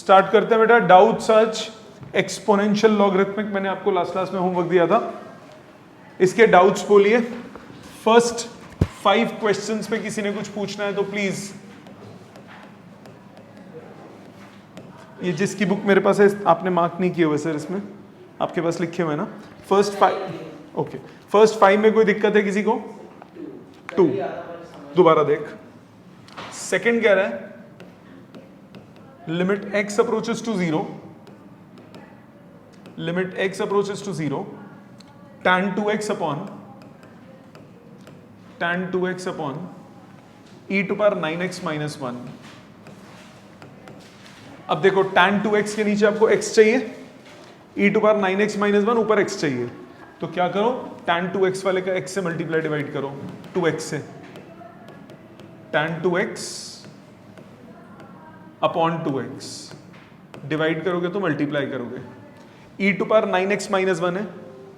Start करते हैं बेटा डाउट सर्च एक्सपोनेंशियल लॉगरिथमिक, मैंने आपको लास्ट क्लास में होमवर्क दिया था, इसके डाउट्स बोलिए। फर्स्ट 5 क्वेश्चंस पे किसी ने कुछ पूछना है तो प्लीज, ये जिसकी बुक मेरे पास है आपने मार्क नहीं किए हुए सर, इसमें आपके पास लिखे हुए ना फर्स्ट 5, ओके फर्स्ट 5 में कोई दिक्कत है किसी को? 2 दोबारा देख। सेकंड कह रहा है limit x approaches to 0, limit x approaches to 0 tan 2x upon e to power 9x minus 1। अब देखो tan 2x के नीचे आपको x चाहिए, e to power 9x minus 1 ऊपर x चाहिए, तो क्या करो tan 2x वाले का x से मल्टीप्लाई डिवाइड करो, 2x से tan 2x upon 2x divide करोगे तो मल्टीप्लाई करोगे, e to power 9x minus 1 है,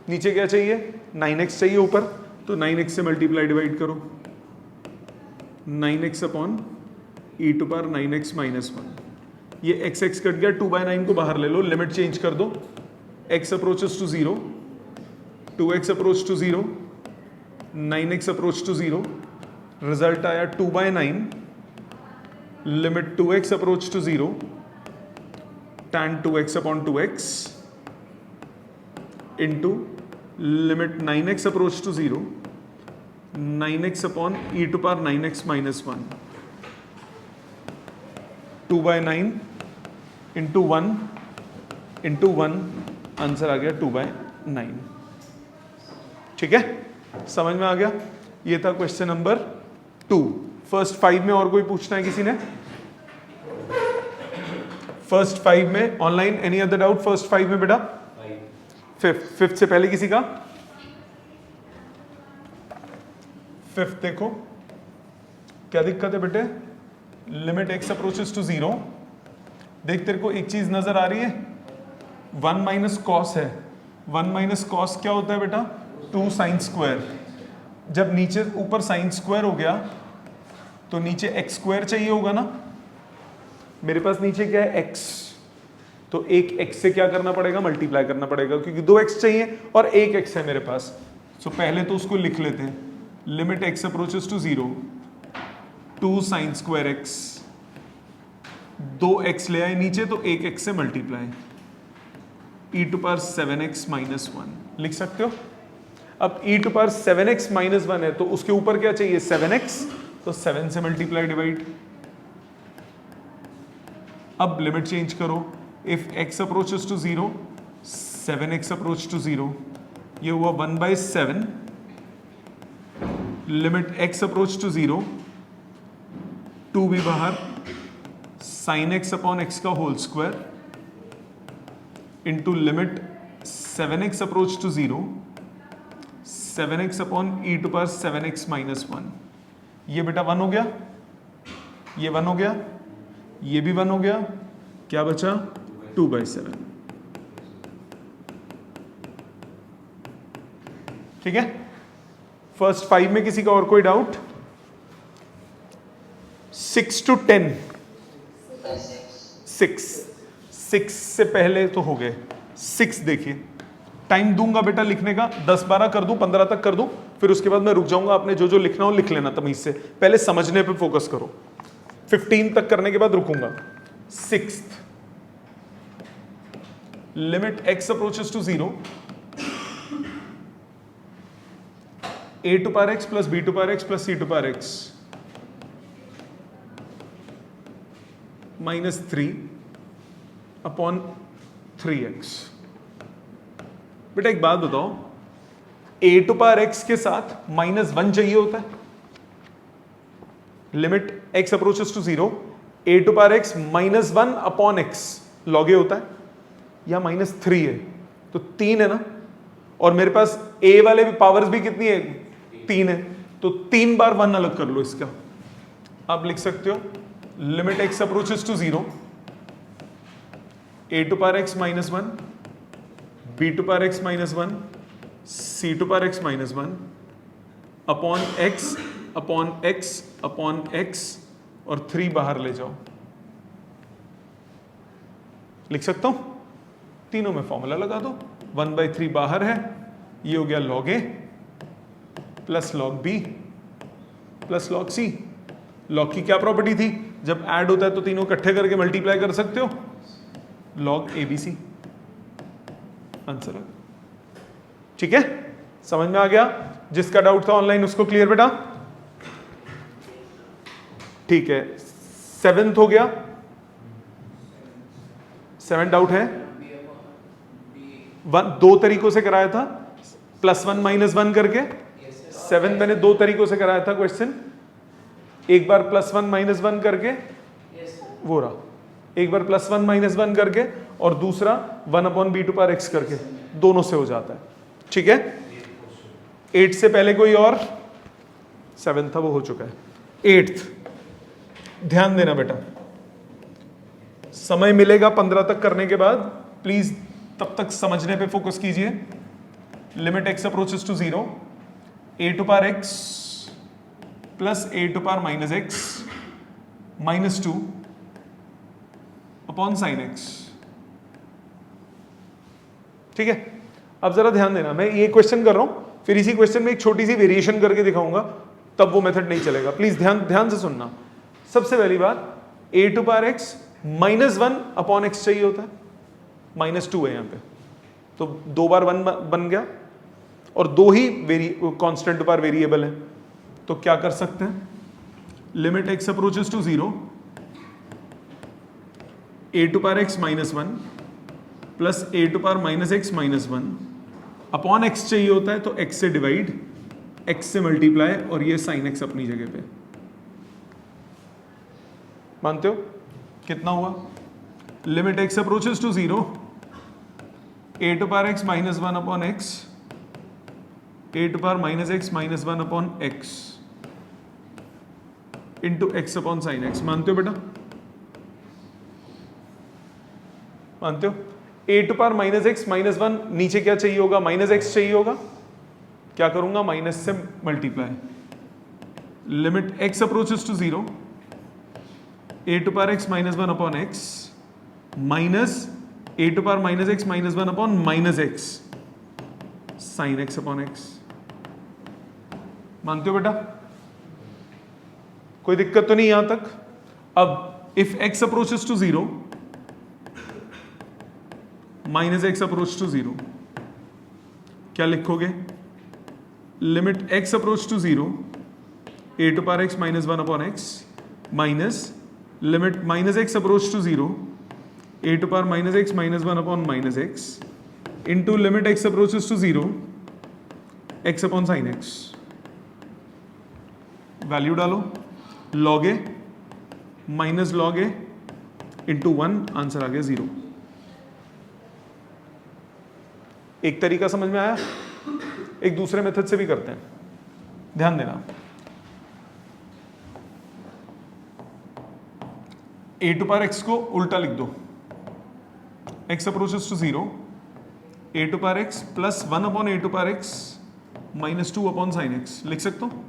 नीचे क्या चाहिए 9x चाहिए ऊपर, तो 9x से मल्टीप्लाई डिवाइड करो, 9x upon e to power 9x minus 1। ये x x कट गया, 2/9 को बाहर ले लो, लिमिट चेंज कर दो, x approaches to 0, 2x approach to 0, 9x approach to 0, result आया 2/9, limit 2x approach to 0 tan 2x upon 2x into limit 9x approach to 0 9x upon e to power 9x minus 1, 2/9 into 1 into 1, answer आ गया 2/9। ठीक है, समझ में आ गया? ये था क्वेश्चन नंबर 2। फर्स्ट 5 में और कोई पूछना है किसी ने? फर्स्ट 5 में online any other doubt? First 5 में बेटा फिफ्थ से पहले किसी का? फिफ्थ देखो क्या दिक्कत है बेटे, लिमिट x अप्रोचेस टू 0, देख तेरे को एक चीज नजर आ रही है, 1 माइनस कॉस है, 1 माइनस कॉस क्या होता है बेटा 2 साइन स्क्वायर, जब नीचे ऊपर साइन स्क्वायर हो गया तो नीचे एक्स स्क्वायर चाहिए होगा ना, मेरे पास नीचे क्या है x, तो एक x से क्या करना पड़ेगा मल्टीप्लाई करना पड़ेगा, क्योंकि 2x चाहिए और एक x है मेरे पास। सो पहले तो उसको लिख लेते हैं, limit x approaches to 0 2 sine square x, 2x ले आए नीचे तो एक x से multiply, e to power 7x minus 1 लिख सकते हो। अब e to power 7x minus 1 है तो उसके ऊपर क्या चाहिए 7x, तो 7 से मल्टीप्लाई डिवाइड। अब लिमिट चेंज करो, if x approaches to 0 7x approach to 0, ये हुआ 1/7, लिमिट x अप्रोच टू 0 2 भी बाहर, साइन x अपॉन x का whole square into limit 7x approach to 0 7x upon e to power 7x minus 1। ये बेटा 1 हो गया, ये 1 हो गया, ये भी 1 हो गया, क्या बचा 2/7। ठीक है, फर्स्ट 5 में किसी का और कोई डाउट? 6 to 10, 6 से पहले तो हो गए, 6 देखिए, टाइम दूंगा बेटा लिखने का, 10-12 कर दूं, 15 तक कर दूं, फिर उसके बाद मैं रुक जाऊंगा, आपने जो जो लिखना हो लिख लेना तमीज से, पहले समझने पे फोकस करो, 15 तक करने के बाद रुकूंगा। 6th limit x approaches to 0 a to power x plus b to power x plus c to power x minus 3 upon 3x। बेटा एक बात बताओ, a टू पावर x के साथ माइनस 1 चाहिए होता है, limit x approaches to 0 a to power x minus 1 upon x log a होता है, या माइनस 3 है तो 3 है ना, और मेरे पास a वाले भी पावर्स भी कितनी है 3 है, तो 3 बार 1 अलग कर लो इसका। आप लिख सकते हो limit x approaches to 0 a to power x minus 1 b to power x minus 1 c to power x minus 1 upon x upon x upon x और 3 बाहर ले जाओ, लिख सकता हूं, तीनों में फॉर्मूला लगा दो, 1/3 बाहर है, ये हो गया log a plus log b plus log c। log की क्या प्रॉपर्टी थी, जब ऐड होता है तो तीनों इकट्ठे करके मल्टीप्लाई कर सकते हो, log abc आंसर है। ठीक है, समझ में आ गया? जिसका डाउट था ऑनलाइन उसको क्लियर बेटा? ठीक है, 7th हो गया, 7 डाउट है? दो तरीकों से कराया था, +1 -1 करके। 7 मैंने दो तरीकों से कराया था क्वेश्चन, एक बार +1 -1 करके वो रहा, एक बार +1 -1 करके, और दूसरा 1/b2x करके, दोनों से हो जाता है। ठीक है, 8 से पहले कोई और? 7 था वो हो चुका है। 8th, ध्यान देना बेटा, समय मिलेगा 15 तक करने के बाद, प्लीज तब तक समझने पे फोकस कीजिए। Limit x approaches to 0, a⁴x plus a⁻x -2 upon sin x। ठीक है, अब जरा ध्यान देना, मैं ये क्वेश्चन कर रहा हूं, फिर इसी क्वेश्चन में एक छोटी सी वेरिएशन करके दिखाऊंगा, तब वो मेथड नहीं चलेगा। प्लीज ध्यान से सुनना। सबसे पहली बात, a⁴x -1 अपॉन x चाहिए होता है, -2 है यहां पे, तो 2 बार 1 बन गया, और 2 ही कांस्टेंट बार वेरिएबल है, तो क्या कर सकते हैं, limit x approaches to 0, a⁴x -1 plus a⁻x -1 upon x चाहिए होता है, तो x से डिवाइड, x से मल्टीप्लाई, और ये sin x अपनी जगह पे। मानते हो? कितना हुआ? Limit x approaches to 0, a⁴x -1 upon x, a⁻x -1 upon x into x upon sin x। मानते हो बेटा? मानते हो? a⁻x -1 नीचे क्या चाहिए होगा, -x चाहिए होगा, क्या करूंगा, माइनस से multiply, limit x approaches to 0, a⁴x -1 upon x minus a⁻x -1 upon -x sin x upon x। मानते हो बेटा? कोई दिक्कत तो नहीं यहां तक? अब if x approaches to 0, -x approach to 0, क्या लिखोगे, limit x approach to 0, a⁴x -1 upon x minus limit -x approach to 0, a⁻x -1 upon -x into limit x approaches to 0, x upon sin x। Value डालो, log a minus log a into 1, answer आ गया 0। एक तरीका समझ में आया? एक दूसरे मेथड से भी करते हैं, ध्यान देना। a⁴x को उल्टा लिख दो, x approaches to 0, a⁴x plus 1 upon a⁴x -2 upon sin x। लिख सकता हूं?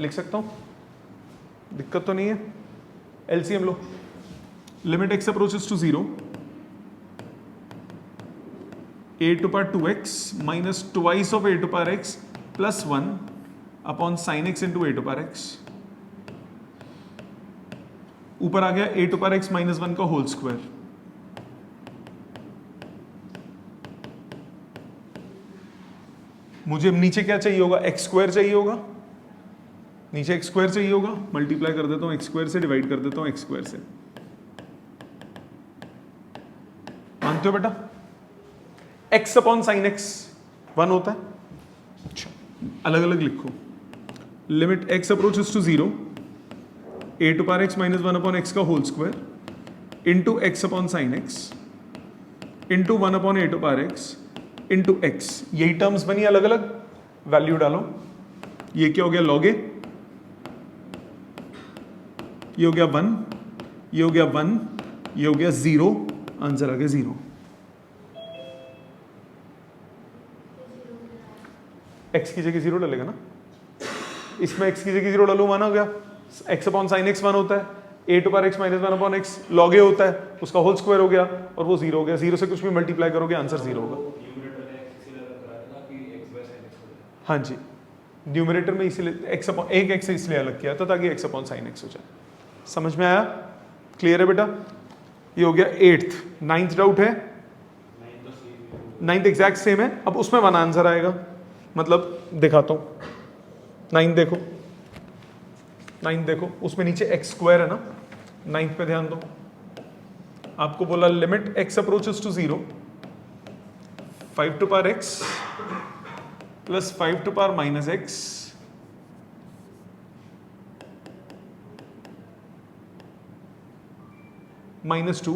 लिख सकता हूं? दिक्कत तो नहीं है? एलसीएम लो, limit x approaches to 0, a⁴2x minus twice of a⁴x plus 1 upon sin x into a⁴x, ऊपर आ गया a⁴x -1 का होल स्क्वायर। मुझे नीचे क्या चाहिए होगा, x स्क्वायर चाहिए होगा, नीचे x स्क्वायर चाहिए होगा, मल्टीप्लाई कर देता हूं x स्क्वायर से, डिवाइड कर देता हूं x स्क्वायर से। मानते हो बेटा? x अपॉन साइन x 1 होता है। अच्छा, अलग अलग लिखो, limit x approaches to 0, a⁴x -1 upon x का whole square into x upon sine x into 1 upon a⁴x into x। यही टर्म्स बनी अलग अलग, वैल्यू डालो, ये क्या हो गया, log a, ये हो गया 1, ये हो गया 1, ये हो गया 0, आंसर आ गया 0। x की जगह 0 डालेगा ना, इसमें x की जगह 0 डालू, 1 हो गया, x अपॉन साइन x 1 होता है, a to power x minus one upon x log a होता है, उसका होल स्क्वायर हो गया और वो जीरो हो गया। जीरो से कुछ भी मल्टीप्लाई करोगे आंसर जीरो होगा। हाँ जी, न्यूमरेटर में इसीलिए एक्स अपॉन एक एक्स इसलिए अलग किया था ताकि एक्स अपॉन साइन एक्स हो जाए। समझ में आया? क्लियर है बेटा? ये हो गया 8th। 9th डाउट है? 9th एग्जैक्ट सेम है। अब उसमें वन आंसर आएगा, मतलब दिखाता हूं। 9th देखो, 9th देखो, उसमें नीचे एक्स स्क्वायर है ना। 9th पे ध्यान दो, आपको बोला limit x approaches to 0 5 to power x plus 5 to power minus x -2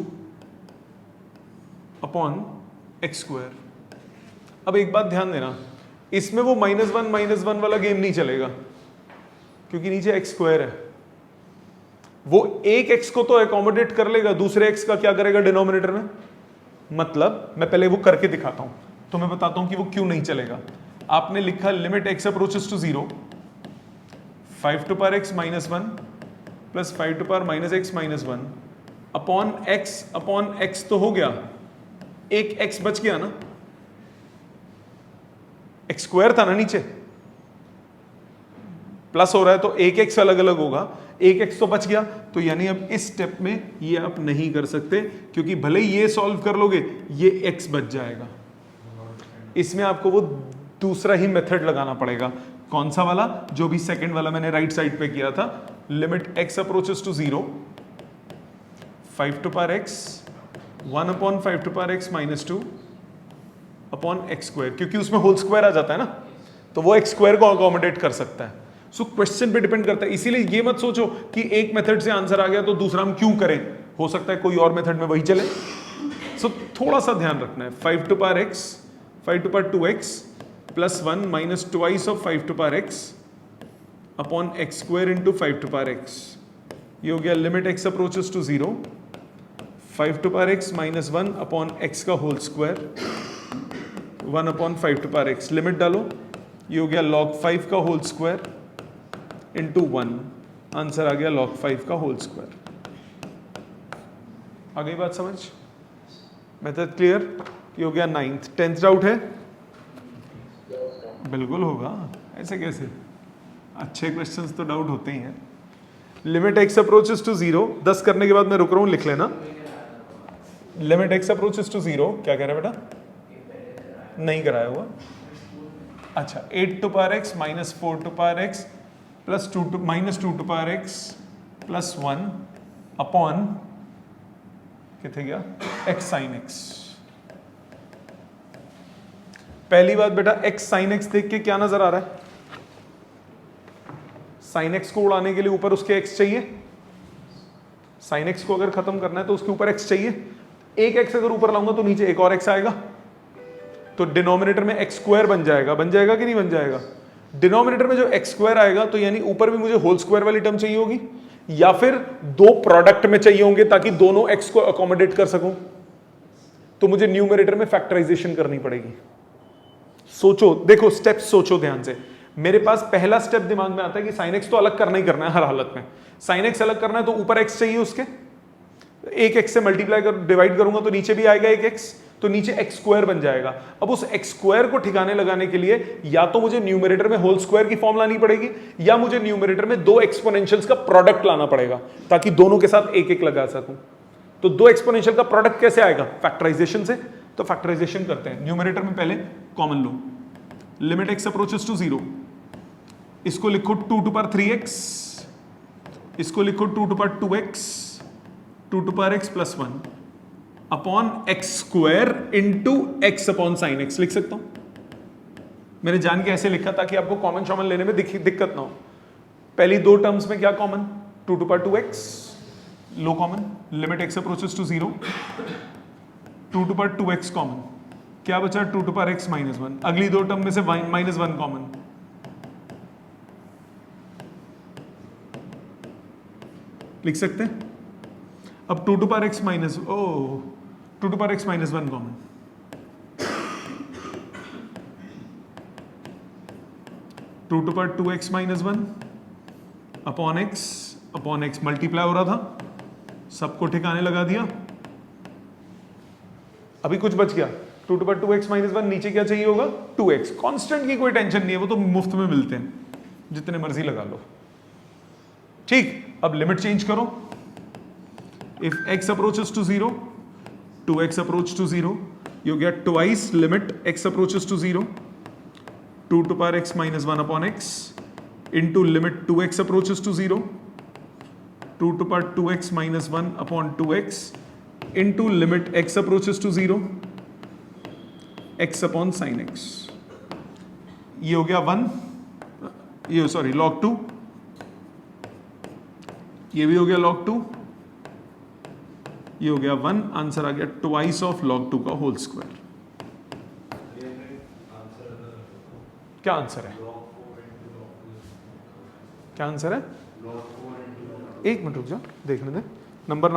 upon x square. अब एक बात ध्यान देना, इसमें वो -1 वाला गेम नहीं चलेगा क्योंकि नीचे एक्स स्क्वायर है। वो एक एक्स को तो एकोमोडेट कर लेगा, दूसरे एक्स का क्या करेगा डिनोमिनेटर में? मतलब मैं पहले वो करके दिखाता हूं तो मैं बताता हूं कि वो क्यों नहीं चलेगा। आपने लिखा limit x approaches to 0 5 to power x minus 1 plus 5 to power minus x minus 1 upon x तो हो गया, एक एक्स बच गया ना, एक्स स्क्वायर था ना नीचे, प्लस हो रहा है तो एक एक्स अलग अलग होगा, एक एक्स तो बच गया। तो यानी अब इस स्टेप में ये आप नहीं कर सकते क्योंकि भले ही ये सॉल्व कर लोगे ये एक्स बच जाएगा। इसमें आपको वो दूसरा ही मेथड लगाना पड़ेगा। कौन सा वाला? जो भी सेकंड वाला मैंने राइट साइड पे किया था, limit x approaches to 0 5 to power x 1 upon 5 to power x minus 2 upon x square, क्योंकि उसमें होल स्क्वायर आ जाता है ना, तो वो एक्स स्क्वायर को अकोमोडेट कर सकता है। सो क्वेश्चन पे डिपेंड करता है। इसीलिए ये मत सोचो कि एक मेथड से आंसर आ गया तो दूसरा हम क्यों करें, हो सकता है कोई और मेथड में वही चले। सो थोड़ा सा ध्यान रखना है। 5 to power x 5 to power 2x plus 1 minus twice of 5 to power x upon x square into 5 to power x. ये हो गया limit x approaches to 0 5 to power x minus 1 upon x का whole square 1 upon 5 to power x. Limit डालो, ये हो गया log 5 का whole square into 1। Answer आ गया log 5 का होल स्क्वायर। आ गई बात समझ? Method clear? ये हो गया 9th। 10th डाउट है? बिल्कुल होगा, ऐसे कैसे? अच्छे क्वेश्चंस तो डाउट होते ही हैं। लिमिट एक्स अप्रोचेस टू 0 10 करने के बाद मैं रुक रहा हूं, लिख लेना। लिमिट एक्स अप्रोचेस टू 0 क्या कह रहा है बेटा? नहीं कराया हुआ। अच्छा, 8 to power x minus 4 to power x plus 2 to minus 2 to power x plus 1 upon कितने गया एक्स साइन एक्स। पहली बात बेटा, एक्स साइन एक्स देख के क्या नजर आ रहा है? साइन एक्स को उड़ाने के लिए ऊपर उसके एक्स चाहिए। साइन एक्स को अगर खत्म करना है तो उसके ऊपर एक्स चाहिए। एक एक्स अगर ऊपर लाऊंगा तो नीचे एक और एक्स आएगा, तो डिनोमिनेटर में एक्स स्क्वायर बन जाएगा कि नहीं बन जाएगा? डिनोमिनेटर में जो एक्स स्क्वायर आएगा तो यानी ऊपर भी मुझे होल स्क्वायर वाली टर्म चाहिए होगी, या फिर दो प्रोडक्ट में चाहिए होंगे ताकि दोनों एक्स को अकोमोडेट कर सकूं, तो मुझे न्यूमरेटर में फैक्टराइजेशन करनी पड़ेगी। सोचो, देखो स्टेप्स सोचो ध्यान से। मेरे पास पहला स्टेप दिमाग में आता है कि साइन एक्स तो अलग करना ही करना है हर हालत में। साइन एक्स अलग करना है तो ऊपर एक्स चाहिए, उसके एक एक्स से मल्टीप्लाई कर डिवाइड करूंगा तो नीचे भी आएगा एक एक्स, तो नीचे एक्स स्क्वायर बन जाएगा। अब उस एक्स स्क्वायर को ठिकाने लगाने के लिए या तो मुझे न्यूमरेटर में होल स्क्वायर की फॉर्म लानी पड़ेगी, या मुझे न्यूमरेटर में दो एक्सपोनेंशियल्स का प्रोडक्ट लाना पड़ेगा ताकि दोनों के साथ एक एक लगा सकूं। तो दो एक्सपोनेंशियल का प्रोडक्ट कैसे आएगा? फैक्टराइजेशन से। तो फैक्टराइजेशन करते हैं। न्यूमरेटर में पहले कॉमन लो, लिमिट एक्स अप्रोचेस टू 0, इसको लिखो 2 टू पावर 3x, इसको लिखो 2 to power 2x 2 to power x plus 1 upon x square into x upon sine x. लिख सकता हूं, मैंने जान के ऐसे लिखा ताकि आपको कॉमन शॉमन लेने में दिक्कत ना हो। पहली दो टर्म्स में क्या कॉमन? 2 टू पावर 2x, लो common, limit x approaches to 0 2 to power 2x common, क्या बचा? 2 टू पावर x माइनस 1। अगली दो टर्म में से माइनस 1 कॉमन, लिख सकते हैं। अब 2 to power x minus 2 to power x minus 1 common, 2 to power 2x minus 1 upon x multiply हो रहा था सबको ठिकाने लगा दिया, अभी कुछ बच गया 2 to power 2x minus 1, नीचे क्या चाहिए होगा 2x। कांस्टेंट की कोई टेंशन नहीं है, वो तो मुफ्त में मिलते हैं, जितने मर्जी लगा लो। ठीक, अब लिमिट चेंज करो। If x approaches to 0, 2x approach to 0, you get twice limit x approaches to 0, 2 to power x minus 1 upon x into limit 2x approaches to 0, 2 to power 2x minus 1 upon 2x into limit x approaches to 0, x upon sin x। ये हो गया 1, ये sorry log 2, ये भी हो गया log 2, ये हो गया 1, आंसर आ गया ट्वाइस ऑफ log 2 का होल स्क्वायर। क्या आंसर है? क्या आंसर है? एक मिनट रुक जा, देखने दे। नंबर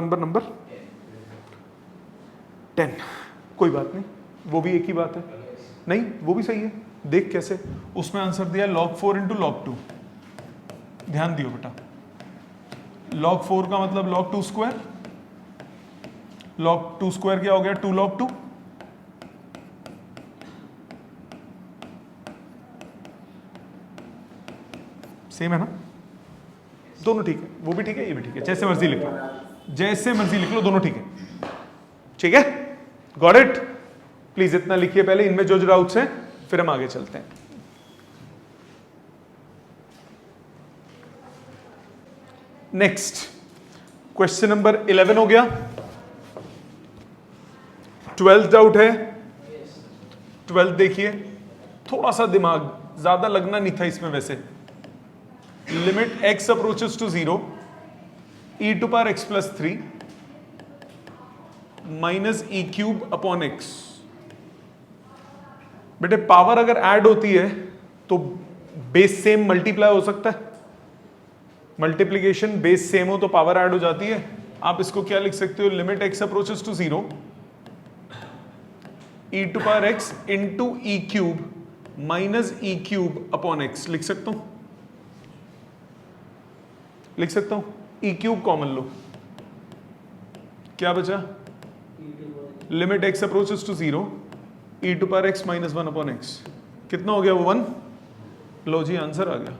10, कोई बात नहीं, वो भी एक ही बात है। नहीं, वो भी सही है, देख कैसे। उसमें आंसर दिया log 4 इंटू log 2। ध्यान दियो बेटा, log 4 का मतलब log 2 स्क्वायर, log 2 स्क्वायर क्या हो गया 2 log 2, सेम है ना, दोनों ठीक है, वो भी ठीक है, ये भी ठीक है, जैसे मर्जी लिख लो, जैसे मर्जी लिख लो, दोनों ठीक है। ठीक है, गॉट इट। प्लीज इतना लिखिए पहले, इनमें जो डाउट्स हैं फिर हम आगे चलते हैं। नेक्स्ट क्वेश्चन नंबर 11 हो गया। 12th डाउट है। 12th देखिए, थोड़ा सा दिमाग, ज्यादा लगना नहीं था इसमें वैसे। Limit x approaches to 0, e to power x plus 3 minus e cube upon x। बेटे पावर अगर ऐड होती है तो बेस सेम मल्टीप्लाई हो सकता है, मल्टीप्लीकेशन बेस सेम हो तो पावर ऐड हो जाती है। आप इसको क्या लिख सकते हो, limit x approaches to 0, e to power x into e cube minus e cube upon x लिख सकता हूं, लिख सकता हूं। ई क्यूब कॉमन लो, क्या बचा, limit x approaches to 0, e to power x minus 1 upon x, कितना हो गया वो 1। लो जी, आंसर आ गया।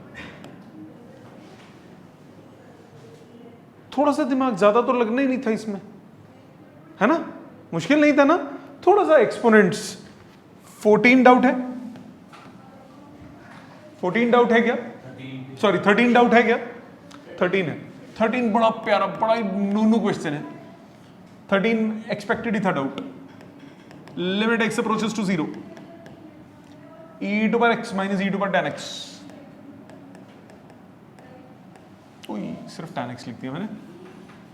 थोड़ा सा दिमाग, ज्यादा तो लगना ही नहीं था इसमें, है ना, मुश्किल नहीं था ना, थोड़ा सा एक्सपोनेंट्स। 14 डाउट है, 14 डाउट है क्या, सॉरी 13 डाउट है क्या, 13 है। 13 बड़ा प्यारा, बड़ा ही नूनू क्वेश्चन है। 13 एक्सपेक्टेड ही था doubt. Limit x approaches to 0, e to power x minus e to power tan x। सिर्फ tan x लिख दिया मैंने,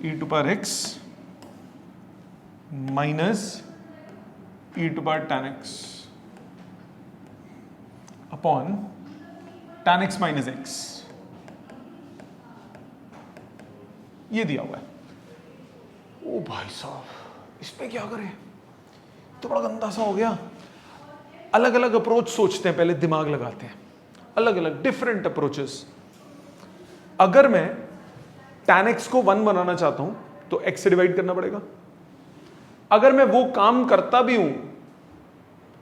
e to power x minus e to power tan x upon tan x minus x, ये दिया हुआ है। ओ भाई साहब, इसमें क्या करें, तो बड़ा गंदा सा हो गया। अलग अलग अप्रोच सोचते हैं, पहले दिमाग लगाते हैं, अलग अलग डिफरेंट अप्रोचेस। अगर मैं tan x को 1 बनाना चाहता हूं तो x से डिवाइड करना पड़ेगा। अगर मैं वो काम करता भी हूं,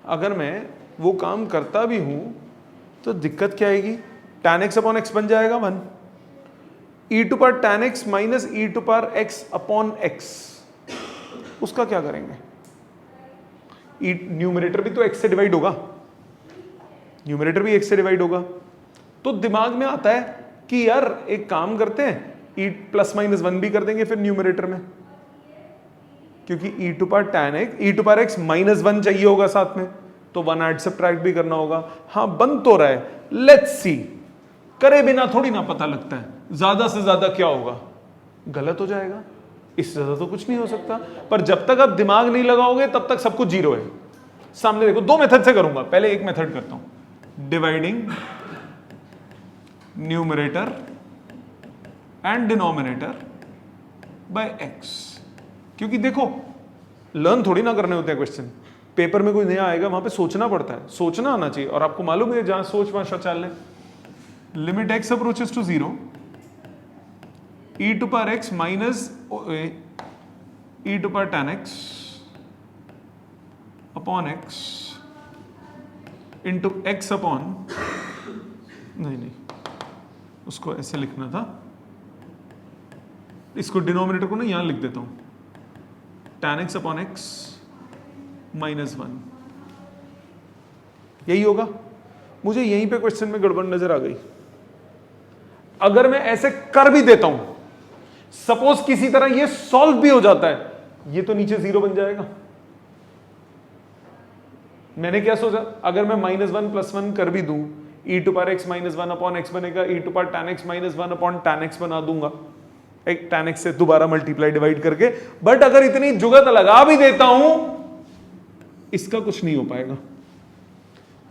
अगर मैं वो काम करता भी हूं तो दिक्कत क्या आएगी, tan x अपॉन x बन जाएगा 1, e to power tan x minus e to power x upon x, उसका क्या करेंगे। न्यूमरेटर भी तो x से डिवाइड होगा, न्यूमरेटर भी x से डिवाइड होगा। तो दिमाग में आता है कि यार एक काम करते हैं, e प्लस माइनस 1 भी कर देंगे फिर न्यूमरेटर में, क्योंकि e to power tan x, e to power x minus 1 चाहिए होगा साथ में, तो 1 ऐड सब्ट्रैक्ट भी करना होगा। हाँ बन तो रहा है, लेट्स सी। करे बिना थोड़ी ना पता लगता है, ज्यादा से ज्यादा क्या होगा, गलत हो जाएगा, इससे ज्यादा तो कुछ नहीं हो सकता। पर जब तक आप दिमाग नहीं लगाओगे तब तक सब कुछ जीरो है। सामने देखो, दो मेथड से करूंगा, पहले एक मेथड करता हूं, dividing numerator and denominator by x। क्योंकि देखो लर्न थोड़ी ना करने होते हैं क्वेश्चन, पेपर में कोई नया आएगा वहां पे सोचना पड़ता है, सोचना आना चाहिए। और आपको मालूम है जहां सोच वहां शौचालय। Limit x approaches to 0, e to power x minus e to power tan x upon x into x upon, नहीं उसको ऐसे लिखना था, इसको डिनोमिनेटर को ना यहां लिख देता हूं, tan x upon x minus 1, यही होगा। मुझे यहीं पे क्वेश्चन में गड़बड़ नजर आ गई। अगर मैं ऐसे कर भी देता हूं, सपोज किसी तरह ये सॉल्व भी हो जाता है, ये तो नीचे 0 बन जाएगा। मैंने क्या सोचा, अगर मैं -1 + 1 कर भी दूं, e to power x minus 1 upon x बनेगा, e to power tan x minus 1 upon tan x बना दूंगा, एक tan x से दोबारा मल्टीप्लाई डिवाइड करके। बट अगर इतनी जुगत लगा भी देता हूं, इसका कुछ नहीं हो पाएगा,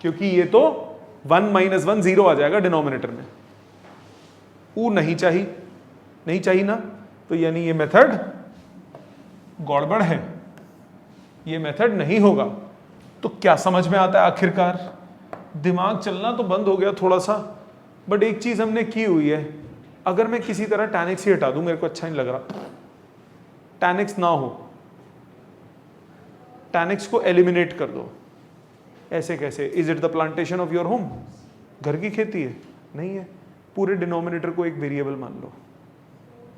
क्योंकि ये तो 1 - 1 0 आ जाएगा डिनोमिनेटर में। ऊ नहीं चाहिए ना, तो यानी ये मेथड गड़बड़ है, ये मेथड नहीं होगा। तो क्या समझ में आता है आखिरकार? दिमाग चलना तो बंद हो गया थोड़ा सा, बट एक चीज हमने की हुई है, अगर मैं किसी तरह tan x ही हटा दूं, मेरे को अच्छा नहीं लग रहा, tan x ना हो, tan x को एलिमिनेट कर दो। ऐसे कैसे? Is it the plantation of your home? घर की खेती है? नहीं है। पूरे डिनोमिनेटर को एक वेरिएबल मान लो,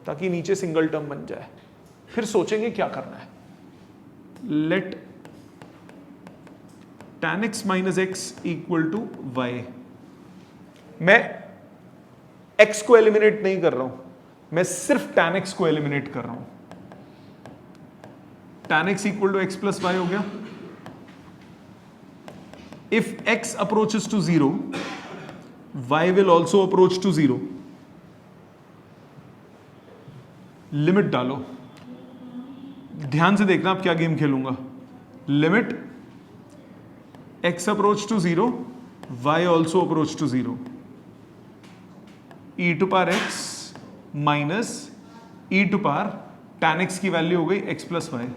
ताकि नीचे सिंगल टर्म बन जाए। फिर सोचेंगे क्या करना है। Let tan x minus x equal to y। मैं x को एलिमिनेट नहीं कर रहा हूं, मैं सिर्फ tan x को एलिमिनेट कर रहा हूं। tan x equal to x plus y हो गया। If x approaches to 0, y will also approach to 0. Limit डालो, ध्यान से देखना आप क्या गेम खेलूंगा। Limit x approach to 0, y also approach to 0. e to power x minus e to power tan x की वैल्यू हो गई x प्लस वाई,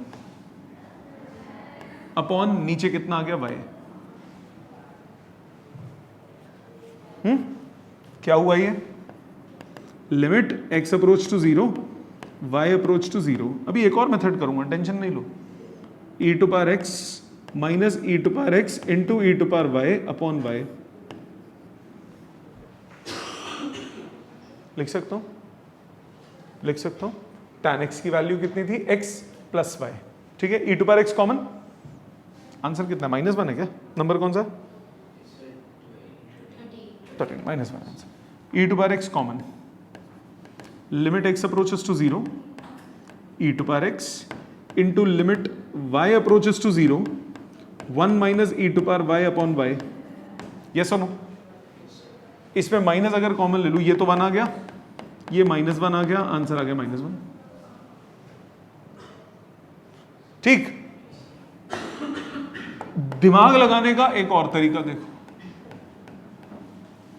अपॉन नीचे कितना आ गया y। क्या हुआ ये? Limit x approach to 0, y approach to 0। अभी एक और मेथड करूंगा, टेंशन नहीं लो। e to power x minus e to power x into e to power y upon y लिख सकता हूं। tan x की वैल्यू कितनी थी? x प्लस y, ठीक है। e to power x common, answer कितना? -1 है क्या? नंबर कौन सा? 13, -1 answer. e to power x common, limit x approaches to 0, e to power x into limit y approaches to 0, 1 minus e to power y upon y। Yes और no? इसमें minus अगर common ले लूं, ये तो 1 आ गया, ये -1 आ गया, आंसर आ गया -1। ठीक। दिमाग लगाने का एक और तरीका देखो,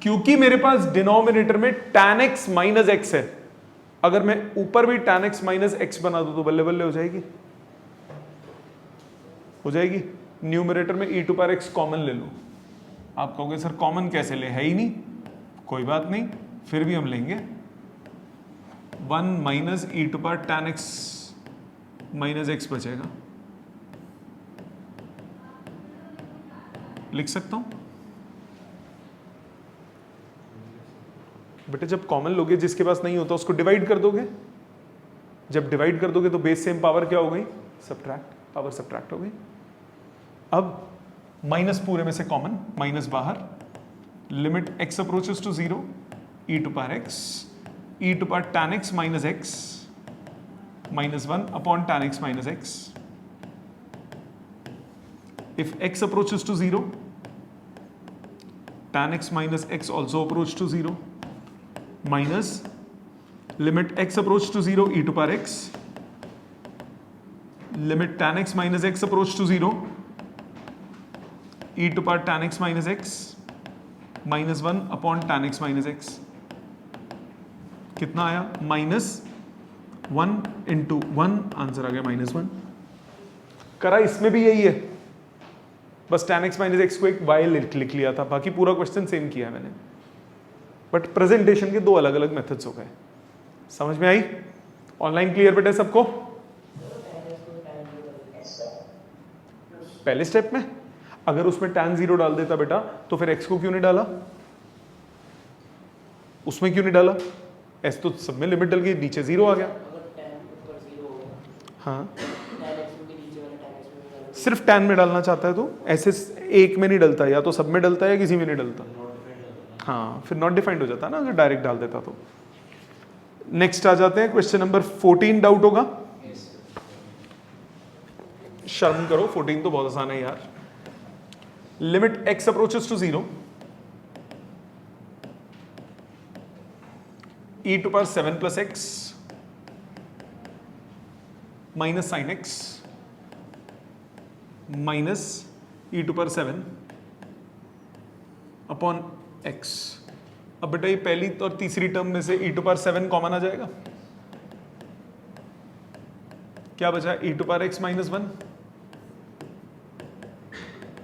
क्योंकि मेरे पास डिनोमिनेटर में tan x माइनस x है, अगर मैं ऊपर भी tan x माइनस x बना दूं तो बल्ले बल्ले हो जाएगी। न्यूमरेटर में e to power x common ले लो। आप कहोगे सर कॉमन कैसे ले, है ही नहीं। कोई बात नहीं, फिर भी हम लेंगे। 1 minus e to power tan x minus x बचेगा, लिख सकता हूं। बेटे जब कॉमन लोगे, जिसके पास नहीं होता उसको डिवाइड कर दोगे। जब डिवाइड कर दोगे तो बेस सेम, पावर क्या हो गई? सब्ट्रैक्ट, पावर सब्ट्रैक्ट हो गई। अब माइनस पूरे में से कॉमन, माइनस बाहर। Limit x approaches to 0, e to power x, e to power tan x minus x -1 upon tan x minus x। If x approaches to 0, tan x minus x also approach to 0, minus limit x approach to 0 e to power x, limit tan x minus x approach to 0 e to power tan x minus x minus 1 upon tan x minus x। कितना आया? -1 into 1, answer आ गया -1। करा इसमें भी यही है, बस tan x माइनस x को एक y लिख लिया था, बाकी पूरा क्वेश्चन सेम किया है मैंने, बट प्रेजेंटेशन के 2 अलग अलग मेथड्स हो गए। समझ में आई? ऑनलाइन क्लियर बेटे सबको? पहले स्टेप में। अगर उसमें tan 0 डाल देता बेटा तो फिर x को क्यों नहीं डाला, उसमें क्यों नहीं डाला, s तो सब में लिमिट डल गई, नीचे 0 आ गया। हाँ सिर्फ tan में डालना चाहता है तो ऐसे एक में नहीं डलता, या तो सब में डलता है या किसी में नहीं डलता। हाँ फिर नॉट डिफाइंड हो जाता है ना अगर डायरेक्ट डाल देता तो। नेक्स्ट आ जाते हैं क्वेश्चन नंबर 14। डाउट होगा? शर्म करो, 14 तो बहुत आसान है यार। Limit x approaches to 0 e to power 7 plus x minus sine x minus e to power 7 upon x। अब बेटा ये पहली और तीसरी टर्म में से e टू पावर 7 कॉमन आ जाएगा, क्या बचा e to power x minus 1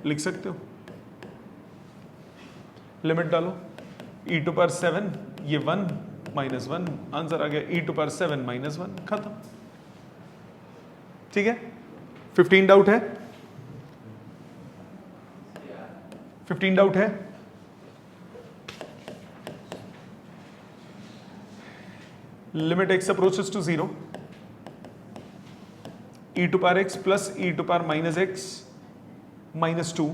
लिख सकते हो। लिमिट डालो e टू पावर 7 ये 1 माइनस 1, आंसर आ गया e टू पावर 7 माइनस 1, खत्म। ठीक है 15 डाउट है, 15 डाउट है। Limit x approaches to 0 e to power x plus e to power minus x minus 2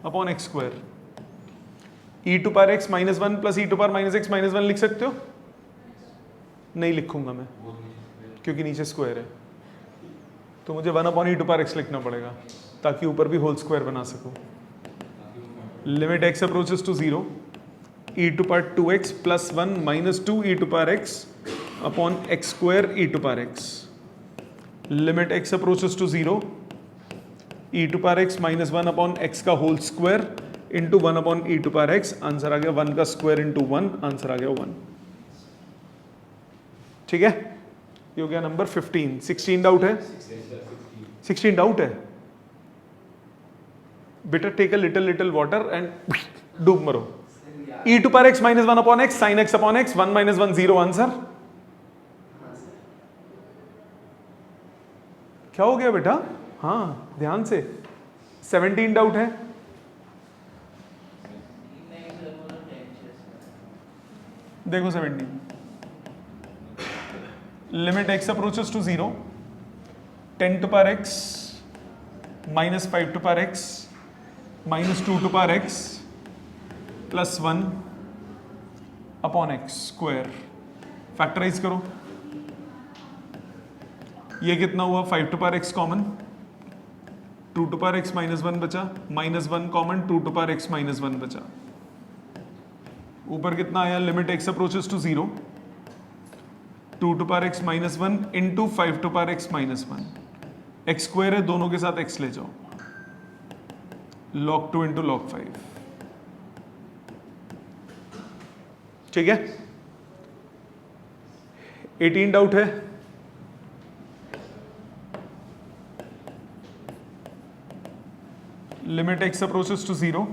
upon x square. e to power x minus 1 plus e to power minus x minus 1 लिख सकते हो? नहीं लिखूंगा मैं क्योंकि नीचे square है, तो मुझे 1 upon e to power x लिखना पड़ेगा ताकि ऊपर भी होल स्क्वायर बना सकूं। Limit x approaches to 0 e to power 2x plus 1 minus 2 e to power x upon x square e to power x। Limit x approaches to 0 e to power x minus 1 upon x का whole square into 1 upon e to power x, answer आ गया 1 का square into 1, answer आ गया 1। ठीक है ये हो गया नंबर 15। 16 डाउट है, 16 डाउट है बेटा। Take a little water and डूब मरो। e to power x minus 1 upon x sine x upon x 1 minus 1 0, answer क्या हो गया बेटा? हाँ ध्यान से। 17 डाउट है, देखो 17। Limit x approaches to 0 10 to power x minus 5 to power x minus 2 to power x plus 1 upon x square. Factorise करो, ये कितना हुआ? 5 to power x common, 2 to power x minus 1 बचा, minus 1 common, 2 to power x minus 1 बचा। ऊपर कितना आया? Limit x approaches to 0 2 to power x minus 1 into 5 to power x minus 1। X square है, दोनों के साथ x ले जाओ, log 2 इंटू log 5। ठीक है 18 डाउट है, limit x approaches to 0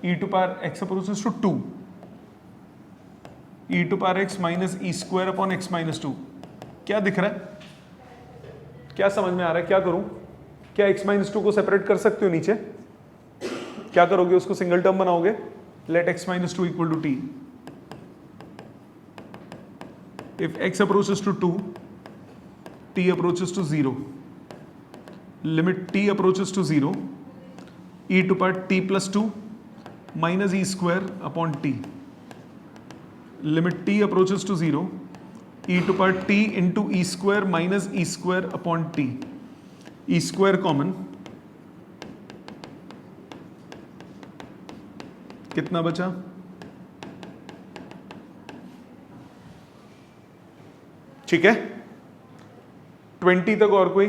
e to power x approaches to 2 e to power x minus e square upon x minus 2। क्या दिख रहा है? क्या समझ में आ रहा है? क्या करूं? क्या x माइनस 2 को सेपरेट कर सकते हो नीचे? क्या करोगे? उसको सिंगल टर्म बनाओगे। Let x minus 2 equal to t। If x approaches to 2 t approaches to 0, limit t approaches to 0 e to power t plus 2 minus e square upon t। Limit t approaches to 0 e to power t into e square minus e square upon t। E square common, कितना बचा? ठीक है 20 तक और कोई?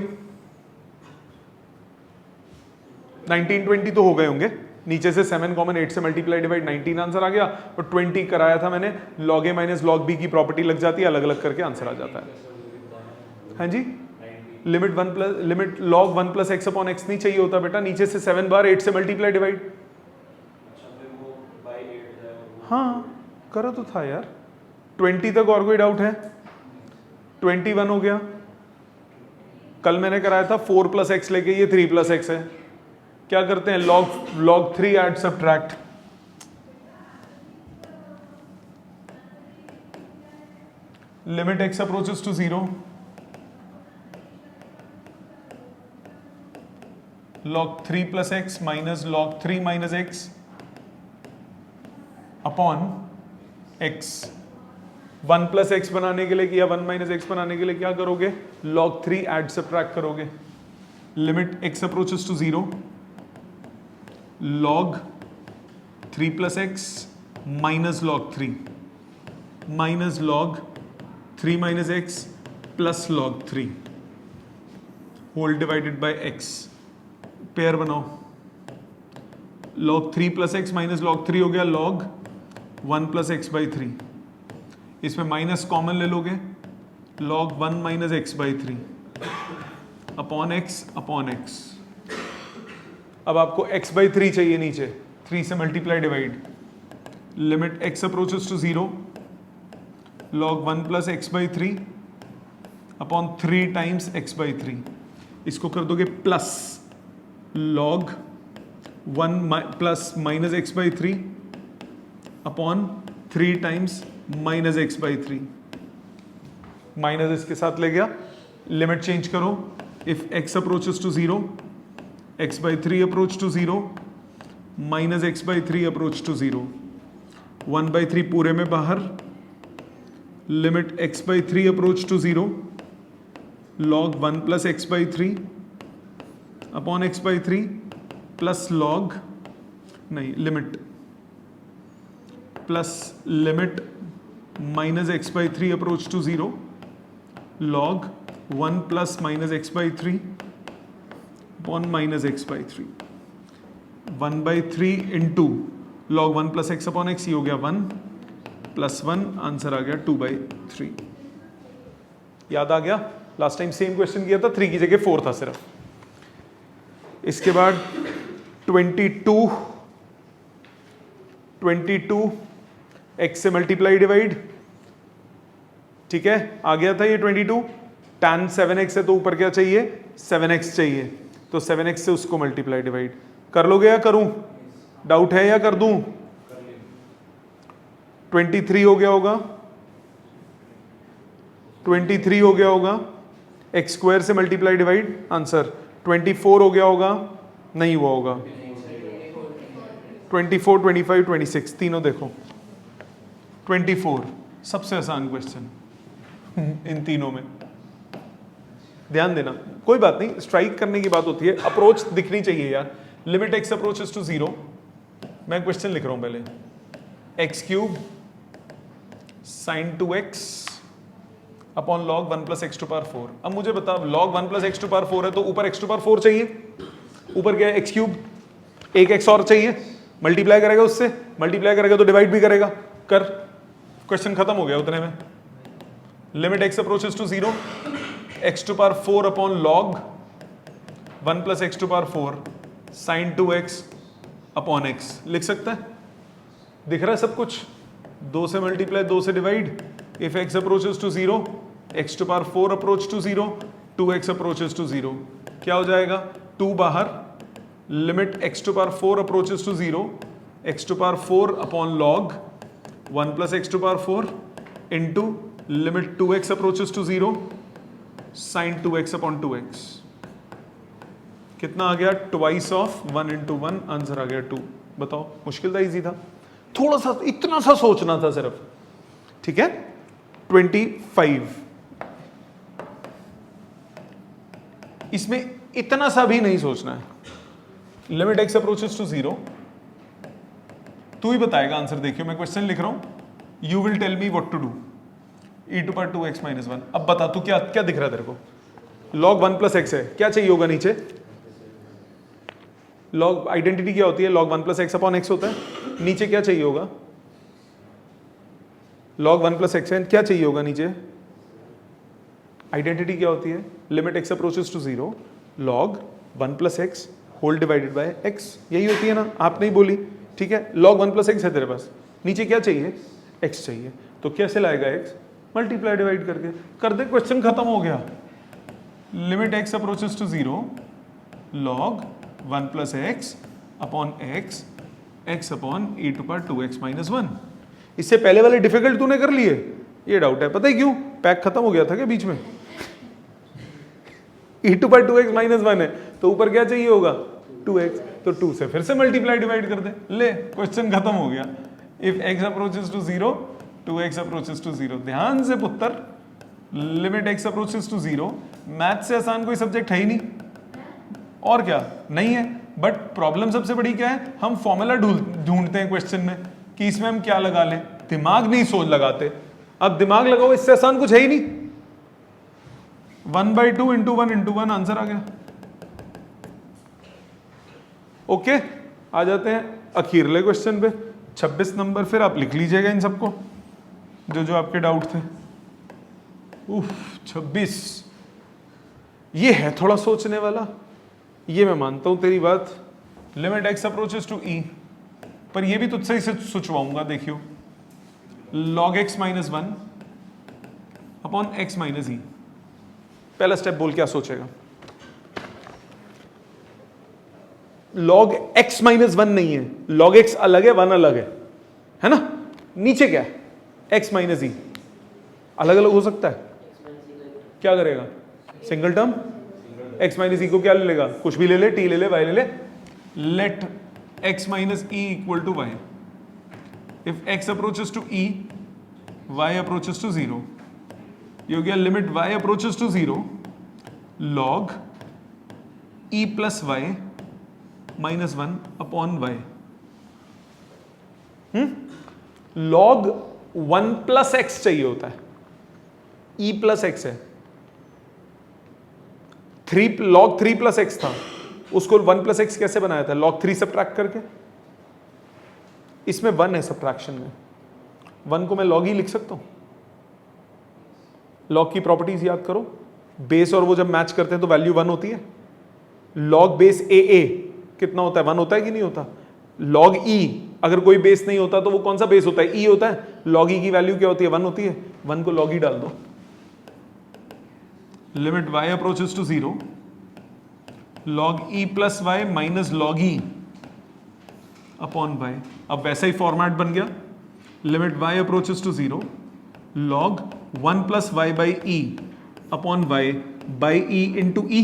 19 20 तो हो गए होंगे। नीचे से 7 कॉमन, 8 से मल्टीप्लाई डिवाइड 19 आंसर आ गया। और 20 कराया था मैंने, log a minus log b की प्रॉपर्टी लग जाती है, अलग अलग करके आंसर आ जाता है। हाँ जी limit log 1 plus x upon x नहीं चाहिए होता बेटा, नीचे से 7 बार 8 से मल्टीप्लाई डिवाइड। हाँ करो तो था यार। 20 तक और कोई डाउट है? 21 हो गया, कल मैंने कराया था 4 प्लस एक्स लेके, ये 3 प्लस एक्स है। क्या करते हैं, log 3 add subtract. Limit x approaches to 0, log 3 plus x minus log 3 minus x upon x. 1 plus x बनाने के लिए किया, 1 माइनस एक्स बनाने के लिए क्या करोगे, log 3 एड सब्ट्रैक्ट करोगे। Limit x approaches to 0, log 3 plus x minus log 3 minus log 3 minus x plus log 3 whole divided by x। Pair बनाओ, log 3 plus x minus log 3 हो गया log 1 प्लस एक्स बाई 3। इसमें minus common ले लोगे, log 1 minus x by 3 upon x. अब आपको x by 3 चाहिए नीचे, 3 से multiply divide. Limit x approaches to 0, log 1 plus x by 3 upon 3 times x by 3। इसको कर दोगे plus log 1 plus minus x by 3 upon 3 times minus x by 3। Minus इसके साथ ले गया, लिमिट चेंज करो। If x approaches to 0, x by 3 approach to 0 minus x by 3 approach to 0। 1 by 3 पूरे में बाहर, limit x by 3 approach to 0, log 1 plus x by 3 upon x by 3 plus log limit plus limit minus x by 3 approach to 0, log 1 plus minus x by 3 upon minus x by 3। 1 by 3 into log 1 plus x upon x, ये हो गया 1 plus 1, answer आ गया 2 by 3। याद आ गया, last time same question किया था, 3 की जगह 4 था सिर्फ। इसके बाद 22 x से मल्टीप्लाई डिवाइड, ठीक है, आ गया था ये 22। tan 7x है तो ऊपर क्या चाहिए, 7x चाहिए, तो 7x से उसको मल्टीप्लाई डिवाइड कर लोगे या करूं, डाउट है या कर दूं। 23 हो गया होगा, 23 हो गया होगा, एक्स स्क्वायर से मल्टीप्लाई डिवाइड, आंसर 24 हो गया होगा, नहीं हुआ होगा। 24, 25, 26 तीनों देखो। 24 सबसे आसान क्वेश्चन इन तीनों में, ध्यान देना, कोई बात नहीं, स्ट्राइक करने की बात होती है, अप्रोच दिखनी चाहिए यार। लिमिट एक्स अप्रोचेस टू 0, मैं क्वेश्चन लिख रहा हूं पहले, x cube sine 2x upon log 1 plus x to power 4। अब मुझे बताओ, log 1 plus x to power 4 है तो ऊपर एक्स टू पावर 4 चाहिए, ऊपर क्या है एक्स क्यूब, एक एक्स और चाहिए, मल्टीप्लाई करेगा उससे, मल्टीप्लाई करेगा तो डिवाइड भी करेगा, कर, क्वेश्चन खत्म हो गया उतने में। Limit x approaches to 0, x to power 4 upon log 1 plus x to power 4 साइन 2x अपॉन x लिख सकता है, दिख रहा है सब कुछ, 2 से मल्टीप्लाई 2 से divide. If x approaches to 0, x to power 4 approach to 0, 2x approaches to 0, क्या हो जाएगा, 2 बाहर, limit x to power 4 approaches to 0, x to power 4 upon log 1 plus x to power 4 into limit 2x approaches to 0 sine 2x upon 2x। कितना आ गया, twice of 1 into 1, answer आ गया 2। बताओ, मुश्किल था इजी था, थोड़ा सा इतना सा सोचना था सिर्फ, ठीक है। 25, इसमें इतना सा भी नहीं सोचना है। लिमिट एक्स अप्रोचेस टू 0, तू ही बताएगा आंसर, देखियो मैं क्वेश्चन लिख रहा हूं, you will tell me what to do, e to power 2x minus 1। अब बता तू क्या क्या दिख रहा है तेरे को, log 1 प्लस एक्स है, क्या चाहिए होगा नीचे, log आइडेंटिटी क्या होती है, log 1 plus x upon x होता है, नीचे क्या चाहिए होगा, log 1 प्लस एक्स है, क्या चाहिए होगा नीचे, आइडेंटिटी क्या होती है, limit x approaches to 0, log 1 plus x whole divided by x, यही होती है ना, आपने ही बोली, ठीक है। log 1 प्लस एक्स है तेरे पास, नीचे क्या चाहिए, एक्स चाहिए, तो कैसे लाएगा एक्स, मल्टीप्लाई डिवाइड करके, कर दे, क्वेश्चन खत्म हो गया। Limit x approaches to 0 log 1 plus x upon x upon e to power 2x minus 1। इससे पहले वाले डिफिकल्ट तूने कर लिए, ये डाउट है, पता है क्यों? पैक खत्म हो गया था क्या बीच में? e to power 2x minus 1 है तो ऊपर क्या चाहिए होगा? 2x, तो 2 से फिर से मल्टीप्लाई डिवाइड कर दे, ले क्वेश्चन खत्म हो गया। If x approaches to 0 2x approaches to 0। ध्यान से पुत्र, limit x approaches to 0, math से आसान कोई सब्जेक्ट है ही नहीं, और क्या नहीं है। बट प्रॉब्लम सबसे बड़ी क्या है, हम फॉर्मूला ढूंढते हैं क्वेश्चन में कि इसमें हम क्या लगा लें, दिमाग नहीं सोच लगाते। अब दिमाग लगाओ, इससे आसान कुछ है ही नहीं। 1/2 इंटू 1 इंटू 1 आंसर आ गया। ओके, आ जाते हैं अखीरले क्वेश्चन पे, 26 नंबर। फिर आप लिख लीजिएगा इन सबको जो जो आपके डाउट थे। 26, ये है थोड़ा सोचने वाला, ये मैं मानता हूं तेरी बात। Limit x approaches to e, पर ये भी तुझसे इसे सोचवाऊंगा। देखियो, log x minus 1 upon x minus e। पहला स्टेप बोल, क्या सोचेगा? log x माइनस 1 नहीं है, log x अलग है, 1 अलग है ना? नीचे क्या है? x minus e। अलग अलग हो सकता है, क्या करेगा? Single term. x माइनस ई को क्या ले लेगा? कुछ भी ले ले, t ले ले, y ले ले। Let x minus e equal to y। If x approaches to e, y approaches to 0। ये हो गया limit y approaches to 0 log e plus y minus 1 upon y। log 1 plus x चाहिए होता है, e प्लस x है। log 3 plus x था, उसको 1 plus x कैसे बनाया था? log 3 सब्ट्रैक्ट करके। इसमें 1 है सब्ट्रैक्शन में, 1 को मैं log ही लिख सकता हूं। log की प्रॉपर्टीज याद करो, बेस और वो जब मैच करते हैं तो वैल्यू 1 होती है। log बेस a कितना होता है? 1 होता है कि नहीं होता? log e अगर कोई बेस नहीं होता तो वो कौन सा बेस होता है? e होता है। log e की वैल्यू क्या होती है? 1 होती है। 1 को log e डाल दो। Limit y approaches to 0 log e plus y minus log e upon y। अब वैसा ही फॉर्मेट बन गया, limit y approaches to 0 log 1 plus y by e upon y by e into e।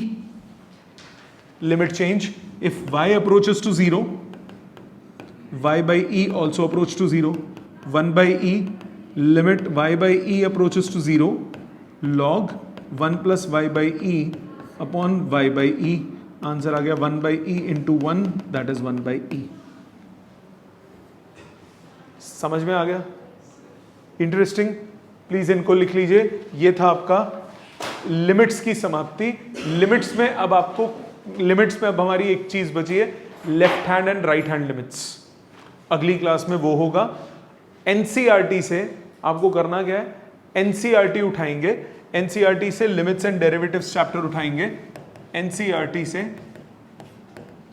Limit change, if y approaches to 0 y by e also approach to 0, 1 by e limit y by e approaches to 0 log 1 plus y by e upon y by e। Answer आ गया 1 by e into 1, that is 1 by e। समझ में आ गया? Interesting, please इनको लिख लीजिए। ये था आपका लिमिट्स की समाप्ति। लिमिट्स में अब हमारी एक चीज बची है, left hand and right hand limits. अगली क्लास में वो होगा। एनसीईआरटी से आपको करना क्या है? एनसीईआरटी उठाएंगे, एनसीईआरटी से लिमिट्स एंड डेरिवेटिव्स चैप्टर उठाएंगे। एनसीईआरटी से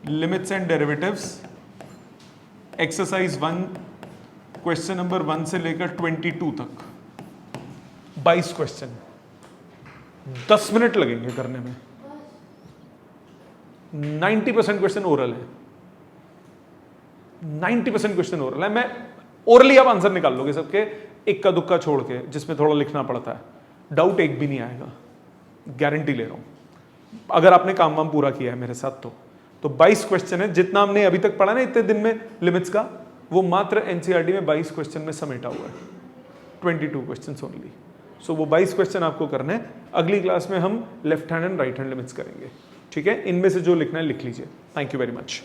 limits and derivatives exercise 1 question number 1 से लेकर 22 तक 22 क्वेश्चन, 10 मिनट लगेंगे करने में। 90% क्वेश्चन ओरल है, 90% क्वेश्चन ओरल है। मैं ओरली आप आंसर निकाल लोगे सबके, इक्का दुक्का छोड़ के, जिसमें थोड़ा लिखना पड़ता है। डाउट एक भी नहीं आएगा, गारंटी ले रहा हूं, अगर आपने काम वाम पूरा किया है मेरे साथ तो 22 क्वेश्चन है। जितना हमने अभी तक पढ़ा ना इतने दिन में लिमिट्स का, वो मात्र एनसीईआरटी में 22 क्वेश्चन में समेटा हुआ है। 22 क्वेश्चन ओनली। सो वो 22 क्वेश्चन आपको करने हैं। अगली क्लास में हम left hand and right hand limits करेंगे। ठीक है, इनमें से जो लिखना है लिख लीजिए। Thank you very much.